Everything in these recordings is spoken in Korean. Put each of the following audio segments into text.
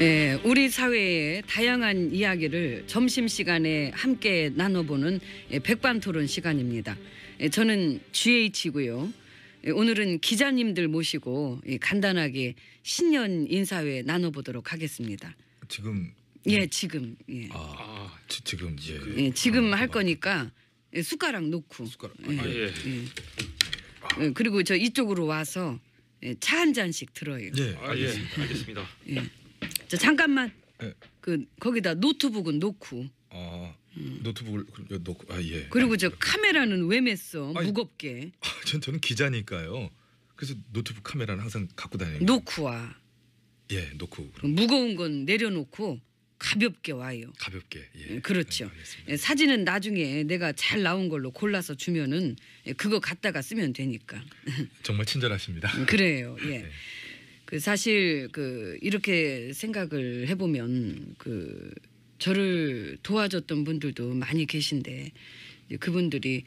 네, 우리 사회의 다양한 이야기를 점심시간에 함께 나눠보는 백반토론 시간입니다. 저는 GH고요. 오늘은 기자님들 모시고 간단하게 신년 인사회 나눠보도록 하겠습니다. 지금? 예, 지금. 예. 지금. 예, 지금 할 거니까 숟가락 놓고. 숟가락. 예. 그리고 저 이쪽으로 와서 차 한 잔씩 들어요. 예, 알겠습니다. 예. 저 잠깐만. 예. 거기다 노트북은 놓고. 노트북을 놓고. 예. 그리고 저 카메라는 왜 맸어? 아니, 무겁게. 저는 기자니까요. 그래서 노트북 카메라는 항상 갖고 다니는. 놓고 와. 예, 놓고. 무거운 건 내려놓고 가볍게 와요. 가볍게. 예. 그렇죠. 알겠습니다. 사진은 나중에 내가 잘 나온 걸로 골라서 주면은 그거 갖다가 쓰면 되니까. 정말 친절하십니다. 그래요. 예. 네. 사실 이렇게 생각을 해보면 저를 도와줬던 분들도 많이 계신데 그분들이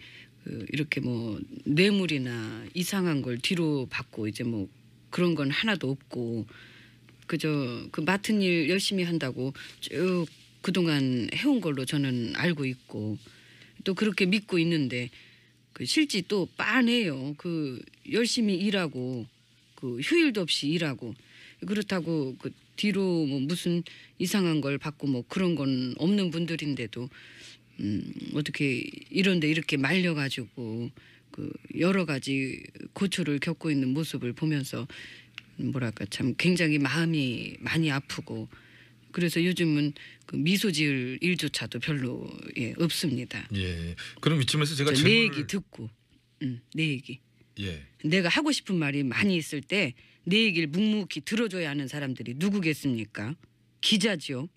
이렇게 뭐 뇌물이나 이상한 걸 뒤로 받고 이제 뭐 그런 건 하나도 없고 그저 맡은 일 열심히 한다고 쭉 그동안 해온 걸로 저는 알고 있고 또 그렇게 믿고 있는데 실제 또 빤해요. 열심히 일하고 휴일도 없이 일하고 그렇다고 뒤로 뭐 무슨 이상한 걸 받고 뭐 그런 건 없는 분들인데도 어떻게 이런데 이렇게 말려가지고 여러 가지 고초를 겪고 있는 모습을 보면서 뭐랄까 참 굉장히 마음이 많이 아프고 그래서 요즘은 미소 지을 일조차도 별로 없습니다. 예. 그럼 이쯤에서 제가 내 얘기 듣고 내 얘기. 예. 내가 하고 싶은 말이 많이 있을 때 내 얘기를 묵묵히 들어줘야 하는 사람들이 누구겠습니까? 기자죠.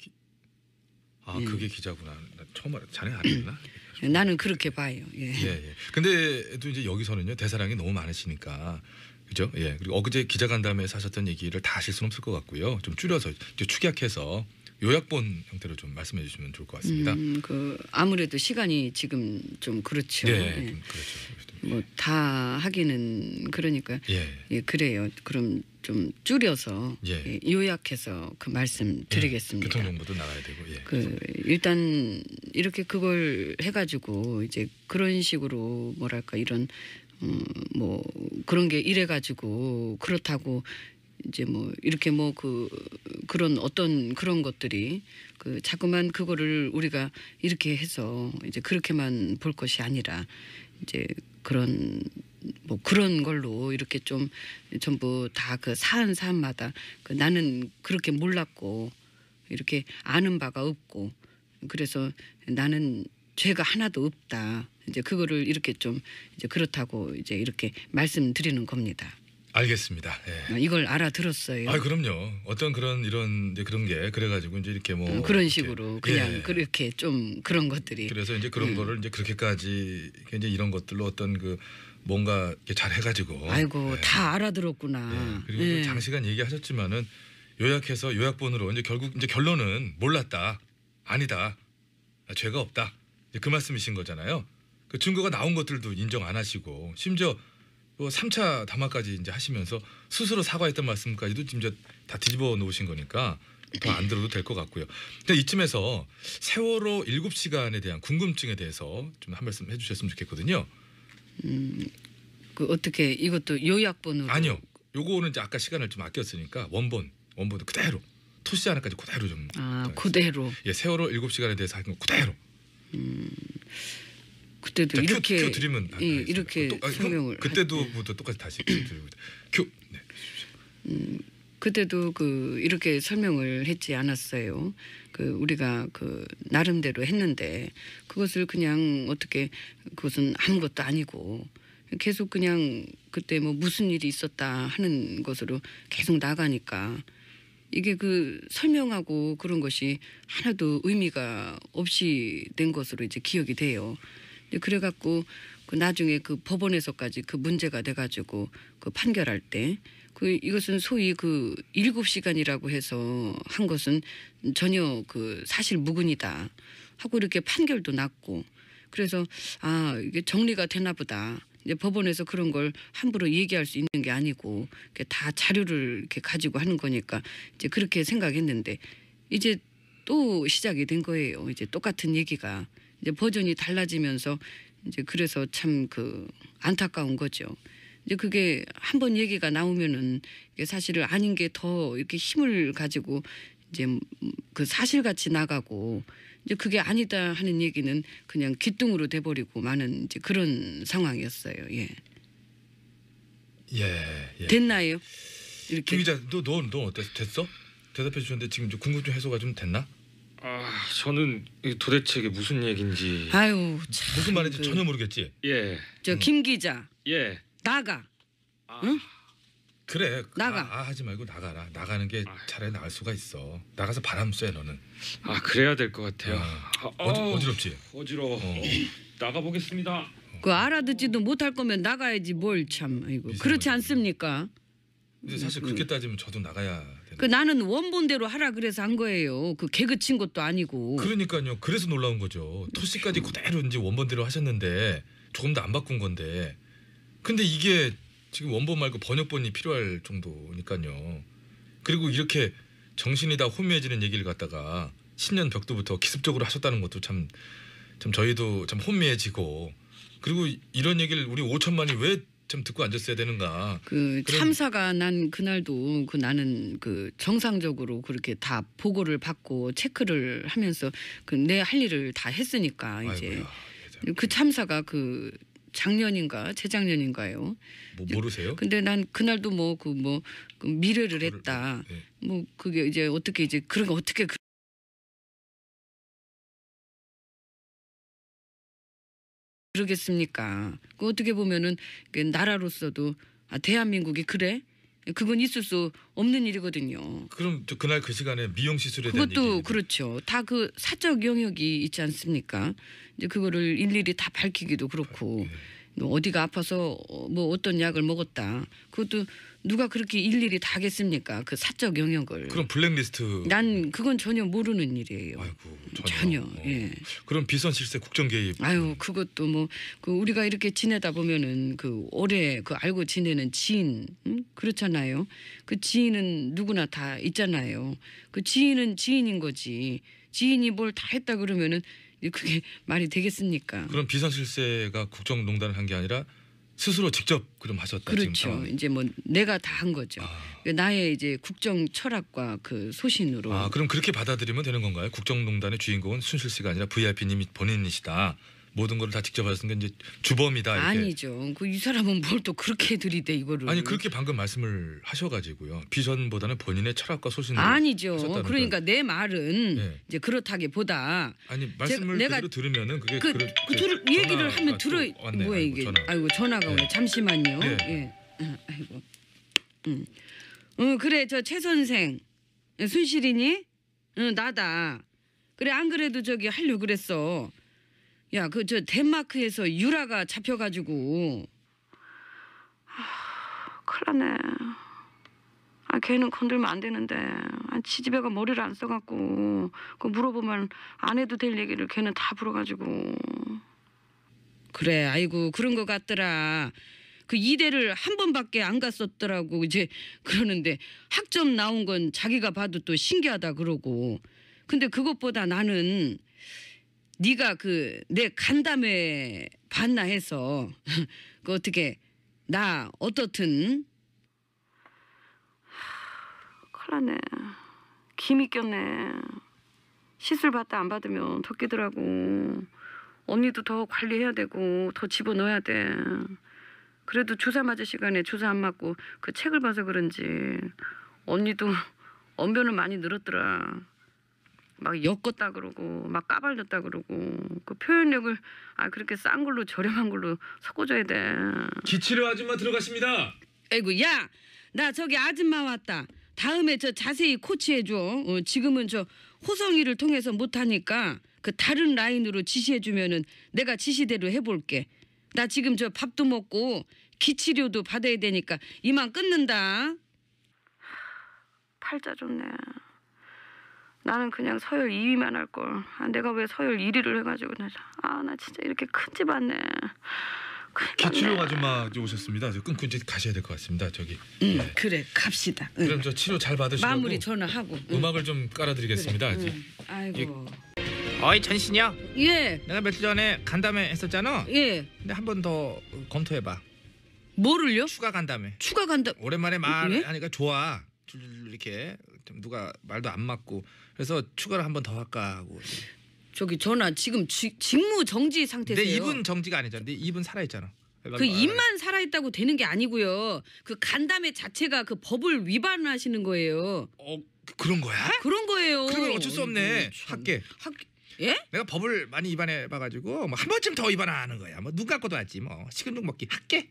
그게 기자구나. 나 처음 자네 아니었나? 나는 그렇게 봐요. 예. 예. 근데 또 이제 여기서는요 대사량이 너무 많으시니까 그죠? 예. 그리고 어제 기자간담회에서 하셨던 얘기를 다 하실 수는 없을 것 같고요. 좀 줄여서 축약해서 요약본 형태로 좀 말씀해 주시면 좋을 것 같습니다. 아무래도 시간이 지금 좀 그렇죠. 네, 좀 그렇죠. 뭐 다 하기는 그러니까 예. 그래요. 그럼 좀 줄여서 요약해서 말씀 드리겠습니다. 교통 정보도 나가야 되고. 일단 이렇게 그걸 해가지고 이제 그런 식으로 뭐랄까 이런 뭐 그런 게 이래가지고 그렇다고 이제 뭐 이렇게 뭐 그런 어떤 그런 것들이 자꾸만 그거를 우리가 이렇게 해서 이제 그렇게만 볼 것이 아니라 이제 그런 걸로 이렇게 좀 전부 다 사안마다 나는 그렇게 몰랐고 이렇게 아는 바가 없고 그래서 나는 죄가 하나도 없다. 이제 그거를 이렇게 좀 이제 그렇다고 이제 이렇게 말씀드리는 겁니다. 알겠습니다. 예. 이걸 알아들었어요. 그럼요. 어떤 이런 이제 그런 게 그래가지고 이제 이렇게 뭐 그런 식으로 그냥 그렇게 좀 그런 것들이. 그래서 이제 그런 거를 이제 그렇게까지 이제 이런 것들로 어떤 뭔가 잘 해가지고. 아이고 다 알아들었구나. 그리고 장시간 얘기하셨지만은 요약해서 요약본으로 이제 결국 이제 결론은 몰랐다, 아니다, 죄가 없다. 이제 그 말씀이신 거잖아요. 증거가 나온 것들도 인정 안 하시고 심지어 3차 담화까지 이제 하시면서 스스로 사과했던 말씀까지도 지금 다 뒤집어 놓으신 거니까 더 안 들어도 될 것 같고요. 근데 이쯤에서 세월호 7시간에 대한 궁금증에 대해서 좀 한 말씀 해주셨으면 좋겠거든요. 어떻게 이것도 요약본으로? 아니요. 요거는 이제 아까 시간을 좀 아꼈으니까 원본 그대로 토시 하나까지 그대로 좀. 그대로. 예, 세월호 7시간에 대해서 한 거 그대로. 그때도 이렇게 큐 드리면 이렇게 설명을 그때도 부터 똑같이 다시 드리고 큐. 네. 그때도 이렇게 설명을 했지 않았어요. 우리가 나름대로 했는데 그것을 그냥 어떻게 그것은 아무것도 아니고 계속 그냥 그때 뭐 무슨 일이 있었다 하는 것으로 계속 나가니까 이게 설명하고 그런 것이 하나도 의미가 없이 된 것으로 이제 기억이 돼요. 그래갖고 나중에 법원에서까지 문제가 돼가지고 판결할 때 이것은 소위 7시간이라고 해서 한 것은 전혀 사실 무근이다 하고 이렇게 판결도 났고 그래서 이게 정리가 되나 보다. 이제 법원에서 그런 걸 함부로 얘기할 수 있는 게 아니고 다 자료를 이렇게 가지고 하는 거니까 이제 그렇게 생각했는데 이제 또 시작이 된 거예요. 이제 똑같은 얘기가 이제 버전이 달라지면서 이제 그래서 참 그 안타까운 거죠. 이제 그게 한 번 얘기가 나오면은 이게 사실은 아닌 게 더 이렇게 힘을 가지고 이제 그 사실같이 나가고 이제 그게 아니다 하는 얘기는 그냥 귀뚱으로 돼버리고 마는 이제 그런 상황이었어요. 예. 예. 됐나요? 이렇게. 김 기자, 너 어땠어? 됐어? 대답해 주셨는데 지금 좀 궁금증 해소가 좀 됐나? 저는 도대체 이게 무슨 얘긴지. 아유, 참. 무슨 말인지 전혀 모르겠지. 예. 저 김 기자. 예. 나가. 아, 응? 그래. 나가. 하지 말고 나가라. 나가는 게 차라리 나을 수가 있어. 나가서 바람 쐬 너는. 그래야 될 것 같아요. 어지럽지. 어지러워. 나가 보겠습니다. 그 알아듣지도 못할 거면 나가야지 뭘 참. 아이고. 그렇지 않습니까? 근데 사실 그렇게 따지면 저도 나가야 되는. 그 나는 원본대로 하라 그래서 한 거예요. 그 개그 친 것도 아니고. 그러니까요. 그래서 놀라운 거죠. 토씨까지 그대로 이제 원본대로 하셨는데 조금 더 안 바꾼 건데. 근데 이게 지금 원본 말고 번역본이 필요할 정도니까요. 그리고 이렇게 정신이 다 혼미해지는 얘기를 갖다가 신년 벽두부터 기습적으로 하셨다는 것도 참 저희도 참 혼미해지고, 그리고 이런 얘기를 우리 5천만이 왜 참 듣고 앉았어야 되는가. 그 참사가 난 그날도 그 나는 그 정상적으로 그렇게 다 보고를 받고 체크를 하면서 그 내 할 일을 다 했으니까 이제 아이고야, 그 참사가 그 작년인가 재작년인가요? 뭐 모르세요? 근데 난 그날도 뭐 그 미래를 했다. 네. 뭐 그게 이제 어떻게 이제 그런 거 어떻게 그러겠습니까? 그 어떻게 보면은 나라로서도 대한민국이 그래? 그건 있을 수 없는 일이거든요. 그럼 그날 그 시간에 미용 시술에 대한 그것도 얘기. 그렇죠. 다 그 사적 영역이 있지 않습니까? 이제 그거를 일일이 다 밝히기도 그렇고 어디가 아파서 뭐 어떤 약을 먹었다. 그것도 누가 그렇게 일일이 다 하겠습니까? 그 사적 영역을. 그럼 블랙리스트. 난 그건 전혀 모르는 일이에요. 아이고 전혀. 예. 그럼 비선 실세 국정 개입. 아유, 그것도 뭐 그 우리가 이렇게 지내다 보면은 그 오래 그 알고 지내는 지인 그렇잖아요. 그 지인은 누구나 다 있잖아요. 그 지인은 지인인 거지. 지인이 뭘 다 했다 그러면은 그게 말이 되겠습니까? 그럼 비선 실세가 국정농단을 한 게 아니라 스스로 직접 그럼 하셨다. 그렇죠. 지금 이제 뭐 내가 다 한 거죠. 나의 이제 국정 철학과 그 소신으로. 그럼 그렇게 받아들이면 되는 건가요? 국정농단의 주인공은 순실 씨가 아니라 VIP님이 본인이시다. 모든 걸 다 직접 하셨으니까 이제 주범이다. 이렇게. 아니죠. 그 이 사람은 뭘 또 그렇게 들이대 이거를. 아니 그렇게 방금 말씀을 하셔가지고요. 비전보다는 본인의 철학과 소신으로 아니죠. 하셨다는 그러니까 내 말은 네. 이제 그렇다기보다 아니 말씀을 내가 그대로 들으면은 그게 얘기를 하면 들어. 왔네. 뭐야 아이고, 이게? 전화. 아이고 전화가 네. 오네. 잠시만요. 네. 예. 아이고. 그래 저 최 선생 순실이니? 나다. 그래 안 그래도 저기 하려고 그랬어. 야 그 저 덴마크에서 유라가 잡혀가지고. 큰일 났네. 걔는 건들면 안 되는데. 지지배가 머리를 안 써갖고 그 물어보면 안 해도 될 얘기를 걔는 다 불어가지고. 그래 아이고 그런 거 같더라. 그 이대를 한 번밖에 안 갔었더라고. 이제 그러는데 학점 나온 건 자기가 봐도 또 신기하다 그러고. 근데 그것보다 나는 네가 그 내 간담회 봤나 해서 그 어떻게 나 어떻든. 큰일 났네. 김이 꼈네. 시술 받다 안 받으면 더 끼더라고. 언니도 더 관리해야 되고 더 집어넣어야 돼. 그래도 주사 맞을 시간에 주사 안 맞고 그 책을 봐서 그런지 언니도 언변은 많이 늘었더라. 막 엮었다 그러고 막 까발렸다 그러고 그 표현력을 그렇게 싼 걸로 저렴한 걸로 섞어줘야 돼. 기치료 아줌마 들어가십니다. 아이고 야, 나 저기 아줌마 왔다. 다음에 저 자세히 코치해줘. 지금은 저 호성이를 통해서 못하니까 그 다른 라인으로 지시해주면은 내가 지시대로 해볼게. 나 지금 저 밥도 먹고 기치료도 받아야 되니까 이만 끊는다. 팔자 좋네. 나는 그냥 서열 2위만 할걸. 내가 왜 서열 1위를 해가지고 나 진짜 이렇게 큰 집 왔네. 기치료 아줌마 오셨습니다. 저 끊고 이제 가셔야 될 것 같습니다. 저기. 예. 그래 갑시다. 응. 그럼 저 치료 잘 받으시라고 마무리 전화하고. 응. 음악을 좀 깔아드리겠습니다. 그래, 응. 아이고. 어이 전신이야. 예. 내가 며칠 전에 간담회 했었잖아. 예. 근데 한 번 더 검토해봐. 뭐를요? 추가 간담회. 추가 간다. 오랜만에 예? 말하니까 좋아. 이렇게 좀 누가 말도 안 맞고 그래서 추가를 한 번 더 할까 하고. 저기 전화 지금 직무 정지 상태세요. 내 입은 정지가 아니잖아. 내 입은 살아 있잖아. 그 입만 살아있다고 되는 게 아니고요. 그 간담회 자체가 그 법을 위반하시는 거예요. 그런 거야? 그런 거예요. 그러면 어쩔 수 없네. 어이구, 참. 할게. 예? 내가 법을 많이 위반해 봐가지고 뭐 한 번쯤 더 위반하는 거야. 뭐 눈 감고도 하지 뭐. 식은죽 먹기 할게.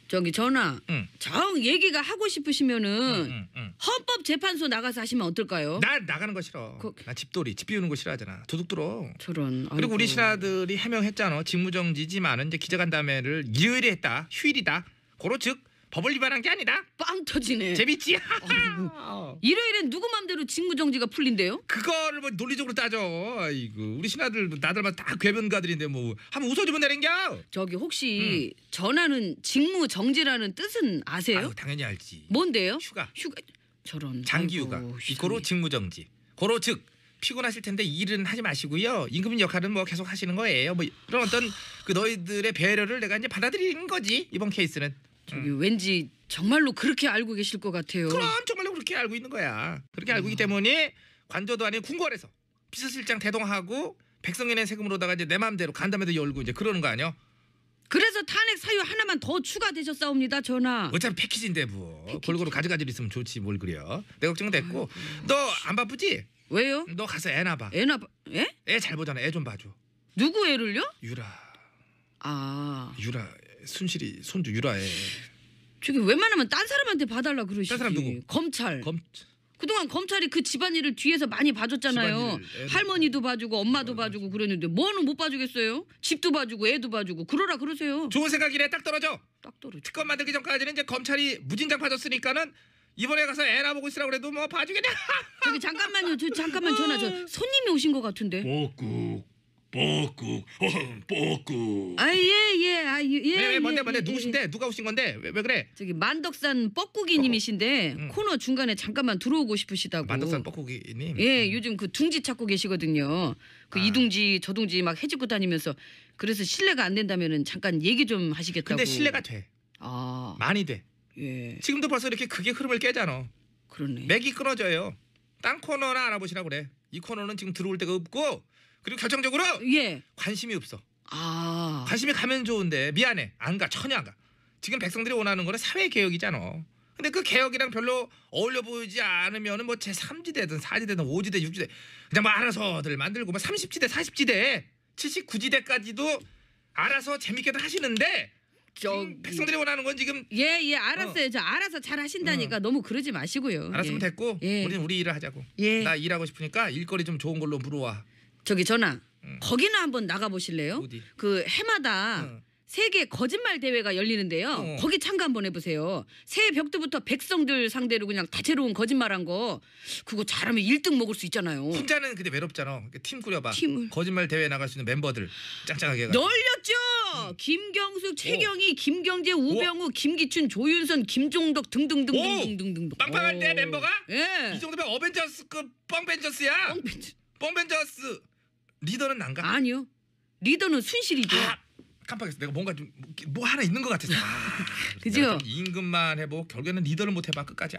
저기 전화. 응. 정 얘기가 하고 싶으시면은 응. 헌법재판소 나가서 하시면 어떨까요? 나 나가는 거 싫어. 그- 나 집돌이 집 비우는 거 싫어하잖아. 도둑 들어. 저런. 그리고 우리 아이고. 신하들이 해명했잖아. 직무정지지만은 이제 기자간담회를 일요일에 했다. 휴일이다. 고로 즉 법을 위반한 게 아니다. 빵 터지네. 재밌지? 일요일엔 누구 맘대로 직무정지가 풀린대요? 그거를 뭐 논리적으로 따져. 아이고 우리 신하들 나들만 다 궤변가들인데 뭐 한번 웃어주면 되는겨. 저기 혹시 전하는 직무정지라는 뜻은 아세요? 아유, 당연히 알지. 뭔데요? 휴가, 휴가. 저런. 장기휴가. 아이고, 이거로 직무정지. 고로 즉 피곤하실 텐데 일은 하지 마시고요. 임금 역할은 뭐 계속 하시는 거예요. 뭐 이런 어떤 그 너희들의 배려를 내가 이제 받아들이는 거지 이번 케이스는. 저기 왠지 정말로 그렇게 알고 계실 것 같아요. 그럼 정말로 그렇게 알고 있는 거야. 그렇게 알고 있기 때문에 관저도 아닌 궁궐에서 비서실장 대동하고 백성인의 세금으로다가 이제 내 마음대로 간담회도 열고 이제 그러는 거 아니야? 그래서 탄핵 사유 하나만 더 추가되셨사옵니다, 전하. 어차피 패키지인데 뭐 골고루 가지가지로 있으면 좋지 뭘 그래요. 내 걱정 됐고 너 안 바쁘지? 왜요? 너 가서 애나 봐. 애나 예? 애 잘 보잖아. 애 좀 봐줘. 누구 애를요? 유라 아, 순실이 손주 유라애. 저기 웬만하면 딴 사람한테 봐달라 그러시지. 딴 사람 누구? 검찰. 검 그동안 검찰이 그 집안일을 뒤에서 많이 봐줬잖아요. 집안일을 애도 할머니도 봐주고 엄마도 봐주고 그랬는데 뭐는 못 봐주겠어요? 집도 봐주고 애도 봐주고 그러라 그러세요. 좋은 생각이네. 딱 떨어져. 딱 떨어져. 특검 만들기 전까지는 이제 검찰이 무진장 봐줬으니까는 이번에 가서 애나 보고 있으라고 그래도 뭐 봐주겠냐. 저기 잠깐만요. 잠깐만 전화. 저 손님이 오신 것 같은데. 뻐꾹. 왜 뭔데 누구신데? 누가 오신 건데? 왜 그래? 저기 만덕산 뻐꾸기님이신데 응. 코너 중간에 잠깐만 들어오고 싶으시다고. 만덕산 뻐꾸기님. 예, 요즘 그 둥지 찾고 계시거든요. 그 이둥지 저둥지 막 해집고 다니면서 그래서 실례가 안 된다면은 잠깐 얘기 좀 하시겠다고. 근데 신뢰가 돼. 아, 많이 돼. 예, 지금도 벌써 이렇게 그게 흐름을 깨잖아. 그러네. 맥이 끊어져요. 딴 코너나 알아보시라고 그래. 이 코너는 지금 들어올 데가 없고 그리고 결정적으로 예, 관심이 없어. 아, 관심이 가면 좋은데 미안해. 안 가. 전혀 안 가. 지금 백성들이 원하는 거는 사회개혁이잖아. 근데 그 개혁이랑 별로 어울려 보이지 않으면은 뭐 제3지대든 4지대든 5지대 6지대 그냥 뭐 알아서들 만들고 뭐 30지대 40지대 79지대까지도 알아서 재밌게들 하시는데 지금 백성들이 원하는 건 지금 예, 알았어요. 저 알아서 잘 하신다니까 너무 그러지 마시고요. 알았으면 예. 됐고 예. 우리는 우리 일을 하자고. 예. 나 일하고 싶으니까 일거리 좀 좋은 걸로 물어와. 저기 전화. 거기나 한번 나가 보실래요? 어디? 그 해마다 응. 세계 거짓말 대회가 열리는데요. 어. 거기 참가 한번 해보세요. 새해 벽두부터 백성들 상대로 그냥 다채로운 거짓말한 거 그거 잘하면 1등 먹을 수 있잖아요. 혼자는 근데 외롭잖아. 그러니까 팀 꾸려봐. 팀을. 거짓말 대회 나갈 수 있는 멤버들 짱짱하게 해가지고. 널렸죠. 김경숙, 최경희, 김경재, 우병우, 김기춘, 조윤선, 김종덕 등등등등등등등. 빵빵한데 멤버가? 예. 이 정도면 어벤져스급 뻥벤져스야. 뻥벤져스 리더는 난가? 아니요. 리더는 순실이죠. 아, 깜빡했어. 내가 뭔가 좀 뭐 하나 있는 것 같았어. 그죠? 내가 좀 임금만 해보고 결국에는 리더를 못 해봐 끝까지.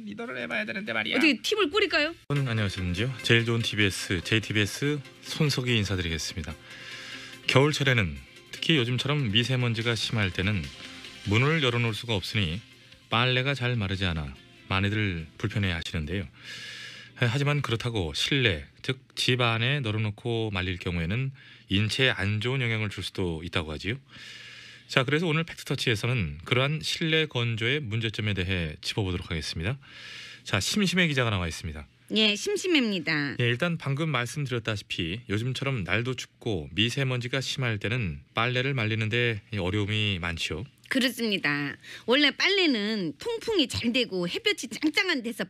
리더를 해봐야 되는데 말이야. 어떻게 팀을 꾸릴까요? 여러분 안녕하십니까. 제일 좋은 TBS, JTBS 손석희 인사드리겠습니다. 겨울철에는 특히 요즘처럼 미세먼지가 심할 때는 문을 열어놓을 수가 없으니 빨래가 잘 마르지 않아 많이들 불편해하시는데요. 하지만 그렇다고 실내, 즉 집 안에 널어놓고 말릴 경우에는 인체에 안 좋은 영향을 줄 수도 있다고 하지요. 자, 그래서 오늘 팩트터치에서는 그러한 실내 건조의 문제점에 대해 짚어보도록 하겠습니다. 자, 심심해 기자가 나와 있습니다. 예, 심심합니다. 예, 일단 방금 말씀드렸다시피 요즘처럼 날도 춥고 미세먼지가 심할 때는 빨래를 말리는데 어려움이 많지요. 그렇습니다. 원래 빨래는 통풍이 잘 되고 햇볕이 짱짱한 데서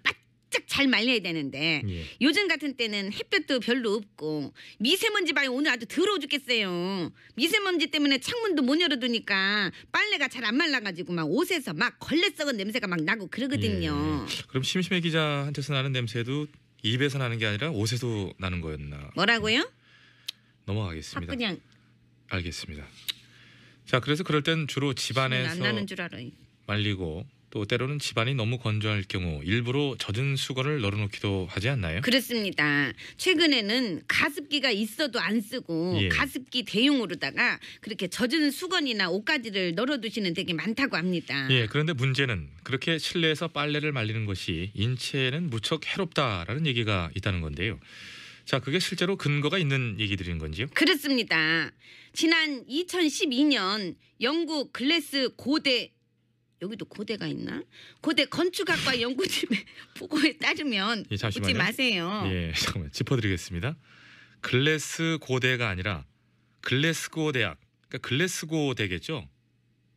바짝 잘 말려야 되는데 예. 요즘 같은 때는 햇볕도 별로 없고 미세먼지 봐요. 오늘 아주 더러워 죽겠어요. 미세먼지 때문에 창문도 못 열어두니까 빨래가 잘 안 말라가지고 막 옷에서 막 걸레 썩은 냄새가 막 나고 그러거든요. 그럼 심심해 기자한테서 나는 냄새도 입에서 나는 게 아니라 옷에도 나는 거였나? 뭐라고요? 넘어가겠습니다. 그냥 알겠습니다. 자, 그래서 그럴 땐 주로 안 집안에서 나는 줄 알아. 말리고 또 때로는 집안이 너무 건조할 경우 일부러 젖은 수건을 널어놓기도 하지 않나요? 그렇습니다. 최근에는 가습기가 있어도 안 쓰고 예. 가습기 대용으로다가 그렇게 젖은 수건이나 옷가지를 널어두시는 되게 많다고 합니다. 예, 그런데 문제는 그렇게 실내에서 빨래를 말리는 것이 인체에는 무척 해롭다라는 얘기가 있다는 건데요. 자, 그게 실제로 근거가 있는 얘기들인 건지요? 그렇습니다. 지난 2012년 영국 글래스 고대 여기도 고대가 있나? 고대 건축학과 연구팀의 보고에 따르면 예, 잠시만요. 웃지 마세요. 예, 잠깐만 짚어드리겠습니다. 글래스 고대가 아니라 글래스고 대학, 그러니까 글래스고 대겠죠?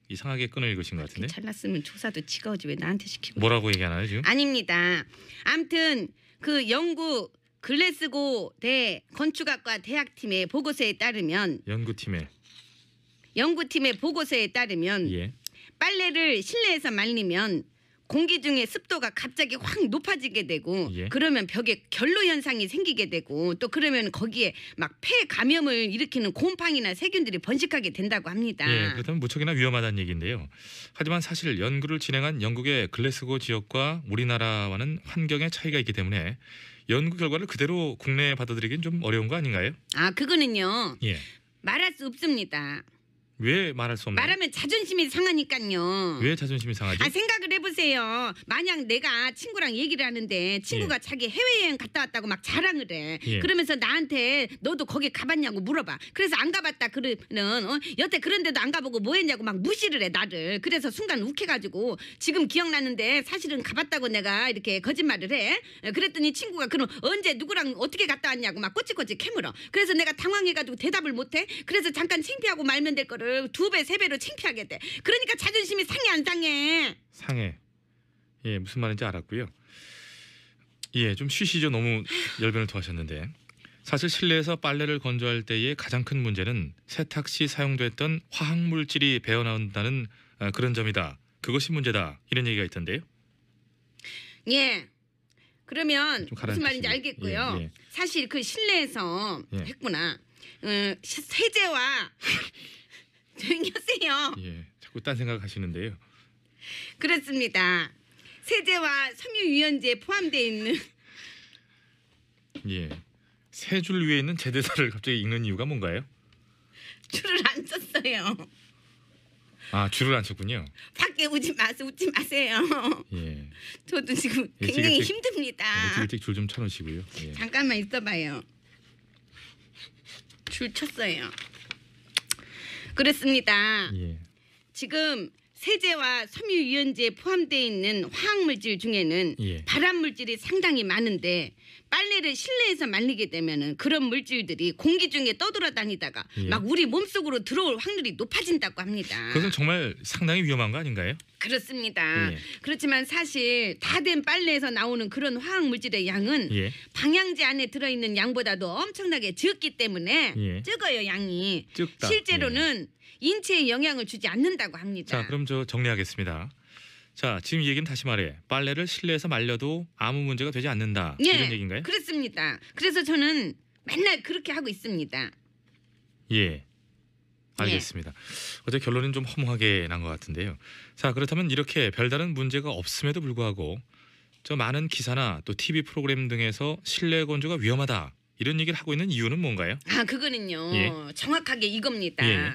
이상하게 끊어 읽으신 것 같은데. 잘났으면 조사도 지가 오지 왜 나한테 시키고. 뭐라고 얘기하나요 지금? 아닙니다. 암튼 그 영국 글래스고 대 건축학과 대학팀의 보고서에 따르면 연구팀의 보고서에 따르면 예. 빨래를 실내에서 말리면 공기 중에 습도가 갑자기 확 높아지게 되고 예. 그러면 벽에 결로 현상이 생기게 되고 또 그러면 거기에 막 폐 감염을 일으키는 곰팡이나 세균들이 번식하게 된다고 합니다. 예, 그렇다면 무척이나 위험하다는 얘기인데요. 하지만 사실 연구를 진행한 영국의 글래스고 지역과 우리나라와는 환경의 차이가 있기 때문에 연구 결과를 그대로 국내에 받아들이긴 좀 어려운 거 아닌가요? 아 그거는요 예. 말할 수 없습니다. 왜 말할 수 없나요? 말하면 자존심이 상하니까요. 왜 자존심이 상하지? 아 생각을 해보세요. 만약 내가 친구랑 얘기를 하는데 친구가 자기 해외여행 갔다 왔다고 막 자랑을 해. 예. 그러면서 나한테 너도 거기 가봤냐고 물어봐. 그래서 안 가봤다 그러면 여태 그런데도 안 가보고 뭐 했냐고 막 무시를 해 나를. 그래서 순간 욱해가지고 지금 기억나는데 사실은 가봤다고 내가 이렇게 거짓말을 해. 그랬더니 친구가 그럼 언제 누구랑 어떻게 갔다 왔냐고 막 꼬치꼬치 캐물어. 그래서 내가 당황해가지고 대답을 못해. 그래서 잠깐 창피하고 말면 될 거를 2배 3배로 창피하게 돼. 그러니까 자존심이 상해 안 상해? 상해. 예, 무슨 말인지 알았고요. 예, 좀 쉬시죠. 너무 열변을 토하셨는데. 사실 실내에서 빨래를 건조할 때의 가장 큰 문제는 세탁 시 사용됐던 화학 물질이 배어나온다는 그런 점이다. 그것이 문제다. 이런 얘기가 있던데요. 예. 그러면 좀 무슨 말인지 가라앉히시고. 알겠고요. 예, 예. 사실 그 실내에서 예. 했구나. 세제와 조용히 하세요. 예, 자꾸 딴 생각하시는데요. 그렇습니다. 세제와 섬유유연제 포함되어 있는 예, 세 줄 위에 있는 제대사를 갑자기 읽는 이유가 뭔가요? 줄을 안 썼어요. 아, 줄을 안 쳤군요. 밖에 웃지 마세요. 예, 저도 지금 일찍 굉장히 일찍- 힘듭니다. 일찍 줄 좀 쳐놓으시고요. 예. 잠깐만 있어봐요. 줄 쳤어요. 그렇습니다. 예. 지금 세제와 섬유유연제에 포함되어 있는 화학물질 중에는 예. 발암물질이 상당히 많은데 빨래를 실내에서 말리게 되면은 그런 물질들이 공기 중에 떠돌아다니다가 예. 막 우리 몸속으로 들어올 확률이 높아진다고 합니다. 그것은 정말 상당히 위험한 거 아닌가요? 그렇습니다. 예. 그렇지만 사실 다 된 빨래에서 나오는 그런 화학물질의 양은 예. 방향제 안에 들어있는 양보다도 엄청나게 적기 때문에 예. 적어요 양이. 적다. 실제로는 인체에 영향을 주지 않는다고 합니다. 자, 그럼 저 정리하겠습니다. 자, 지금 이 얘기는 다시 말해 빨래를 실내에서 말려도 아무 문제가 되지 않는다. 예, 이런 얘기인가요? 그렇습니다. 그래서 저는 맨날 그렇게 하고 있습니다. 예. 알겠습니다. 어제 결론은 좀 허무하게 난 것 같은데요. 자, 그렇다면 이렇게 별다른 문제가 없음에도 불구하고 저 많은 기사나 또 TV 프로그램 등에서 실내 건조가 위험하다 이런 얘기를 하고 있는 이유는 뭔가요? 아 그거는요 예. 정확하게 이겁니다. 예.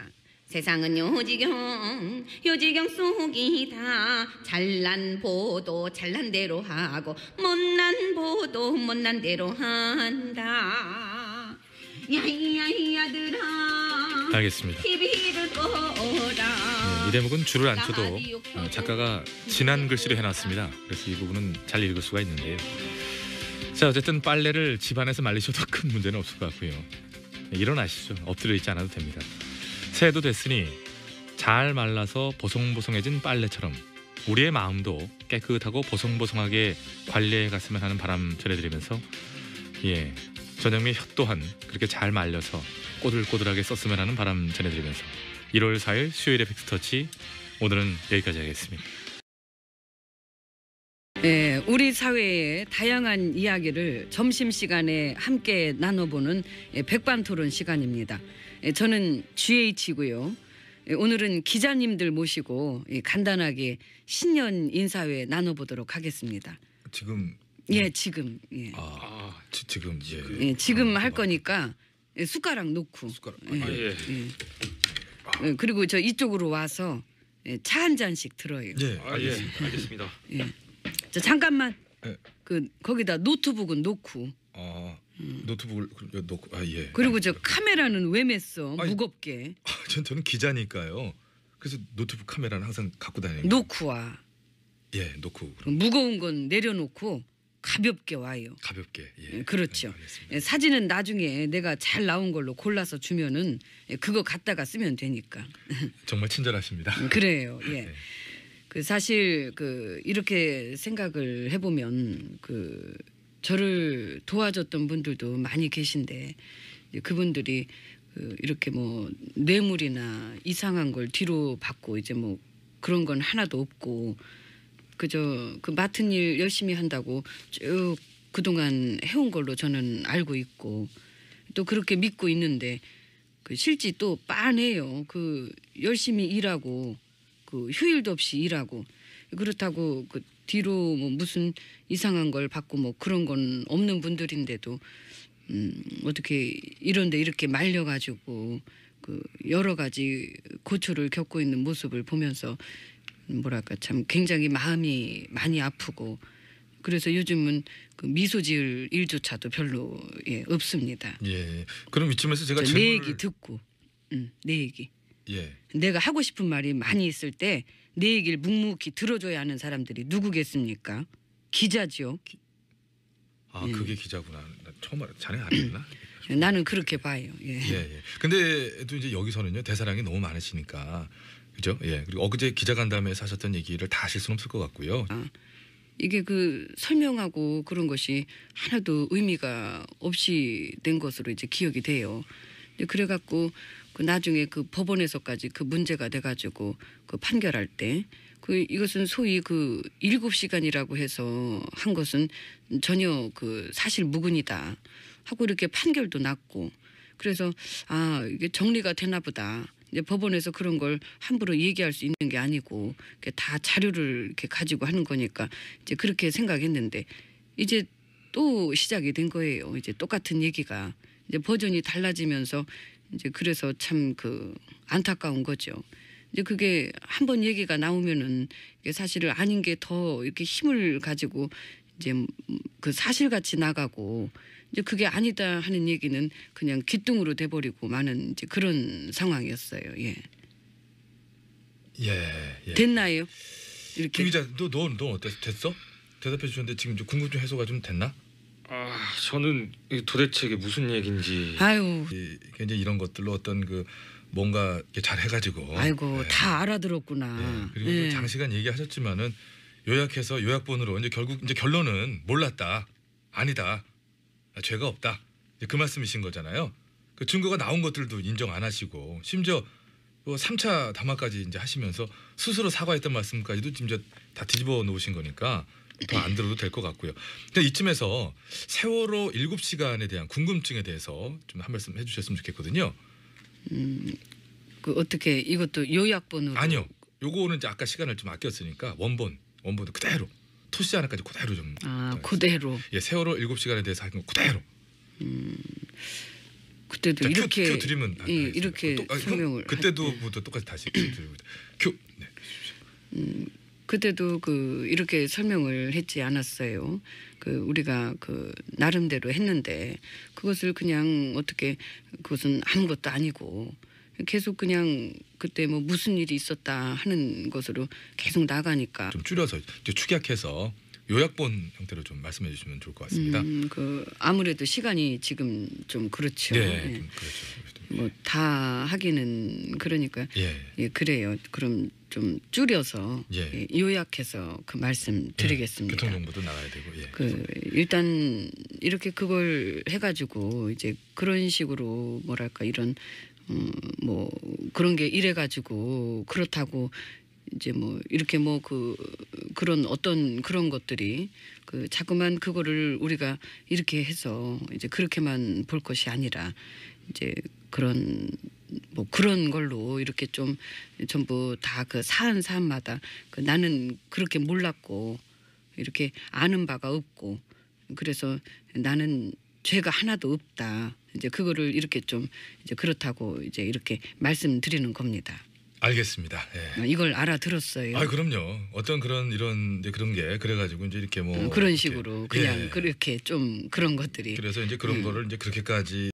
세상은 요지경 속이다. 잘난 보도 잘난 대로 하고 못난 보도 못난 대로 한다. 야이야이야들아 알겠습니다. TV를 꺼라. 이 대목은 줄을 안 쳐도 작가가 진한 글씨로 해놨습니다. 그래서 이 부분은 잘 읽을 수가 있는데요. 자, 어쨌든 빨래를 집안에서 말리셔도 큰 문제는 없을 것 같고요. 일어나시죠. 엎드려 있지 않아도 됩니다. 새해도 됐으니 잘 말라서 보송보송해진 빨래처럼 우리의 마음도 깨끗하고 보송보송하게 관리해 갔으면 하는 바람 전해드리면서 전영미의 혀 또한 그렇게 잘 말려서 꼬들꼬들하게 썼으면 하는 바람 전해드리면서 1월 4일 수요일의 팩스터치 오늘은 여기까지 하겠습니다. 네, 우리 사회의 다양한 이야기를 점심시간에 함께 나눠보는 백반토론 시간입니다. 저는 GH고요. 오늘은 기자님들 모시고 간단하게 신년 인사회 나눠보도록 하겠습니다. 지금 지금 지금 지금 할 거니까 숟가락 놓고 그리고 저 이쪽으로 와서 차 한 잔씩 들어요. 알겠습니다. 저 잠깐만 예. 거기다 노트북은 놓고 노트북을 놓고 그리고 저 카메라는 왜 맸어? 아니, 무겁게 저는 기자니까요. 그래서 노트북 카메라는 항상 갖고 다니는. 놓고 와. 놓고 그럼 무거운 건 내려놓고 가볍게 와요. 가볍게. 그렇죠. 알겠습니다. 사진은 나중에 내가 잘 나온 걸로 골라서 주면은 그거 갖다가 쓰면 되니까. 정말 친절하십니다. 그래요. 네. 사실 이렇게 생각을 해보면 저를 도와줬던 분들도 많이 계신데 그분들이 이렇게 뭐 뇌물이나 이상한 걸 뒤로 받고 이제 뭐 그런 건 하나도 없고 그저 맡은 일 열심히 한다고 쭉 그동안 해온 걸로 저는 알고 있고 또 그렇게 믿고 있는데 실제 또 빤해요. 열심히 일하고 휴일도 없이 일하고 그렇다고 뒤로 뭐 무슨 이상한 걸 받고 뭐 그런 건 없는 분들인데도 어떻게 이런데 이렇게 말려가지고 여러 가지 고초를 겪고 있는 모습을 보면서 뭐랄까 참 굉장히 마음이 많이 아프고 그래서 요즘은 미소 지을 일조차도 별로 없습니다. 그럼 이쯤에서 제가 내 얘기 듣고 내 얘기. 내가 하고 싶은 말이 많이 있을 때 내 얘기를 묵묵히 들어줘야 하는 사람들이 누구겠습니까? 기자지요. 그게 기자구나. 나 처음 알아. 자네 아니었나? 나는 그렇게 봐요. 근데 또 이제 여기서는요 대사량이 너무 많으시니까 그죠? 그리고 어제 기자간담회에서 하셨던 얘기를 다 하실 수는 없을 것 같고요. 이게 설명하고 그런 것이 하나도 의미가 없이 된 것으로 이제 기억이 돼요. 그래갖고 나중에 법원에서까지 문제가 돼가지고 판결할 때 이것은 소위 7시간이라고 해서 한 것은 전혀 사실 무근이다 하고 이렇게 판결도 났고 그래서 이게 정리가 되나 보다. 이제 법원에서 그런 걸 함부로 얘기할 수 있는 게 아니고 다 자료를 이렇게 가지고 하는 거니까 이제 그렇게 생각했는데 이제 또 시작이 된 거예요. 이제 똑같은 얘기가 이제 버전이 달라지면서 이제 그래서 참 안타까운 거죠. 이제 그게 한번 얘기가 나오면은 이게 사실은 아닌 게 더 이렇게 힘을 가지고 이제 사실같이 나가고 이제 그게 아니다 하는 얘기는 그냥 귀뚱으로 돼버리고 마는 이제 그런 상황이었어요. 됐나요? 이렇게. 김 기자, 너 어땠어? 됐어? 대답해 주셨는데 지금 좀 궁금증 해소가 좀 됐나? 저는 도대체 이게 무슨 얘기인지. 아유. 이제 이런 것들로 어떤 뭔가 이렇게 잘 해가지고. 아이고 다 알아들었구나. 그리고 장시간 얘기하셨지만은 요약해서 요약본으로 이제 결국 이제 결론은 몰랐다, 아니다, 죄가 없다. 이제 그 말씀이신 거잖아요. 증거가 나온 것들도 인정 안 하시고 심지어 3차 담화까지 이제 하시면서 스스로 사과했던 말씀까지도 지금 이제 다 뒤집어 놓으신 거니까 더 안 들어도 될 것 같고요. 근데 이쯤에서 세월호 7시간에 대한 궁금증에 대해서 좀 한 말씀 해주셨으면 좋겠거든요. 어떻게 이것도 요약본으로? 아니요. 요거는 이제 아까 시간을 좀 아꼈으니까 원본 그대로 토시 하나까지 그대로 좀. 그대로. 세월호 7시간에 대해서 한 거 그대로. 그때도 자, 이렇게 큐 드리면 이렇게 설명을. 그때도부터 똑같이 다시 드리고 큐. 그때도 이렇게 설명을 했지 않았어요. 우리가 나름대로 했는데 그것을 그냥 어떻게 그것은 아무것도 아니고 계속 그냥 그때 뭐 무슨 일이 있었다 하는 것으로 계속 나가니까 좀 줄여서 이제 축약해서 요약본 형태로 좀 말씀해 주시면 좋을 것 같습니다. 아무래도 시간이 지금 좀 그렇죠. 좀 그렇죠. 뭐 다 하기는 그러니까 예. 예 그래요. 그럼 좀 줄여서 예. 예, 요약해서 그 말씀 드리겠습니다. 교통 정보도 나가야 되고. 예. 그 일단 이렇게 그걸 해가지고 이제 그런 식으로 뭐랄까 이런 뭐 그런 게 이래가지고 그렇다고 이제 뭐 이렇게 뭐 그런 어떤 그런 것들이 그 자꾸만 그거를 우리가 이렇게 해서 이제 그렇게만 볼 것이 아니라 이제 그런 뭐 그런 걸로 이렇게 좀 전부 다 그 사안마다 그 나는 그렇게 몰랐고 이렇게 아는 바가 없고 그래서 나는 죄가 하나도 없다. 이제 그거를 이렇게 좀 이제 그렇다고 이제 이렇게 말씀드리는 겁니다. 알겠습니다. 예. 이걸 알아들었어요. 아 그럼요. 어떤 그런 이런 이제 그런 게 그래가지고 이제 이렇게 뭐 그런 이렇게, 식으로 그냥 예. 그렇게 좀 그런 것들이 그래서 이제 그런 거를 이제 그렇게까지